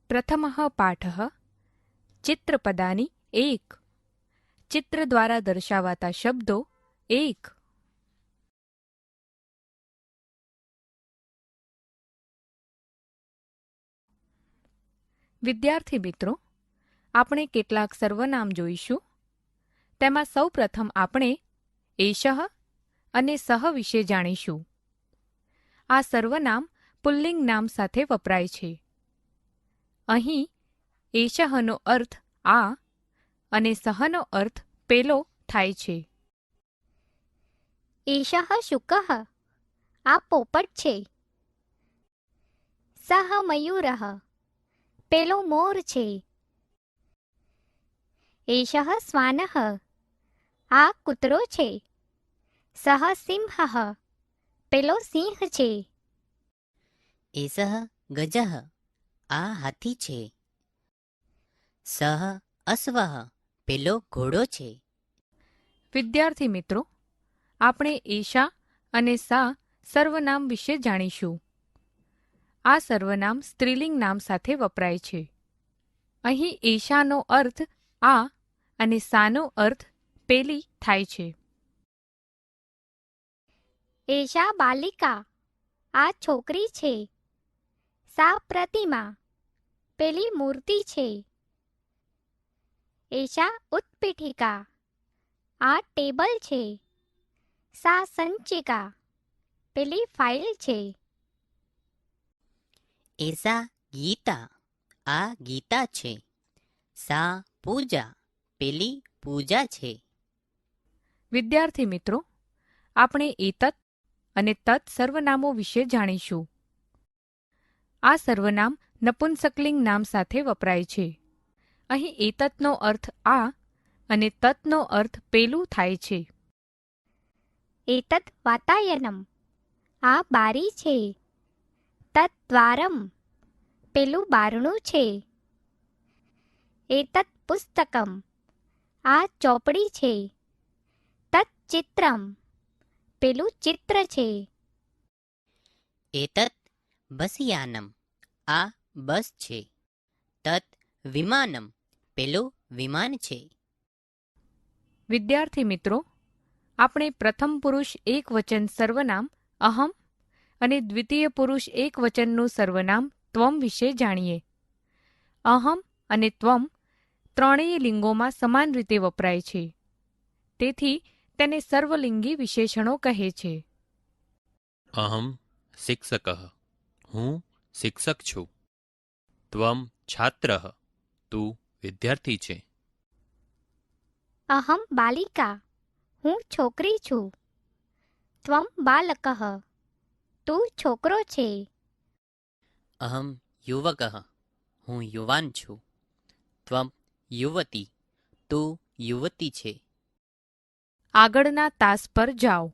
પ્રથમઃ પાઠઃ ચિત્રપદાની એક. ચિત્ર દ્વારા દર્શાવાતા શબ્દો એક. વિદ્યાર્થી મિત્રો, આપણે કેટલાક સર્વનામ જોઈશું. તેમાં સૌ પ્રથમ આપણે એષઃ અને સહ વિશે જાણીશું. આ સર્વનામ પુલ્લિંગ નામ સાથે વપરાય છે. અહીં એષઃનો અર્થ આ અને સહનો અર્થ પેલો થાય છે. એષઃ શુકઃ, આ પોપટ છે. સહ મયુરઃ, પેલો મોર છે. એષઃ શ્વાનઃ, આ કૂતરો છે. સહ સિંહઃ, પેલો સિંહ છે. એષઃ ગજઃ, આ હાથી છે. સહ અશ્વઃ, પેલો ઘોડો છે. વિદ્યાર્થી મિત્રો, આપણે એષા અને સા સર્વનામ વિશે જાણીશું. આ સર્વનામ સ્ત્રીલિંગ નામ સાથે વપરાય છે. અહીં એષાનો અર્થ આ અને સાનો અર્થ પેલી થાય છે. એષા બાલિકા, આ છોકરી છે. સા પ્રતિમા, પેલી મૂર્તિ છે. એષા ઉત્પીઠિકા, આ ટેબલ છે. સા સંચિકા, પેલી ફાઇલ છે. એષા ગીતા, આ ગીતા છે. સા પૂજા, પેલી પૂજા છે. વિદ્યાર્થી મિત્રો, આપણે એતત અને તત સર્વનામો વિશે જાણીશું. આ સર્વનામ નપુંસકલિંગ નામ સાથે વપરાય છે. અહીં એતતનો અર્થ આ અને તતનો અર્થ પેલું થાય છે. એતત વાતાયનમ, આ બારી છે. તત દ્વારમ, પેલું બારણું છે. એતત પુસ્તકમ, આ ચોપડી છે. તત ચિત્રમ, પેલું ચિત્ર છે. એતત બસયાનમ, આ બસ છે. તત વિમાનમ, પેલું વિમાન છે. વિદ્યાર્થી મિત્રો, આપણે પ્રથમ પુરુષ એક વચન સર્વનામ અહમ અને દ્વિતીય પુરુષ એક વચનનું સર્વનામ ત્વમ વિશે જાણીએ. અહમ અને ત્વમ ત્રણેય લિંગોમાં સમાન રીતે વપરાય છે. તેથી તેને સર્વલિંગી વિશેષણો કહે છે. અહમ શિક્ષકઃ, હું શિક્ષક છું. ત્વમ છાત્રઃ, તું વિદ્યાર્થી છે. અહમ બાલિકા, હું છોકરી છું. ત્વમ બાલકઃ, તું છોકરો છે. અહમ યુવકઃ, હું યુવાન છું. ત્વમ યુવતી, તું યુવતી છે. આગળના તાસ પર જાઓ.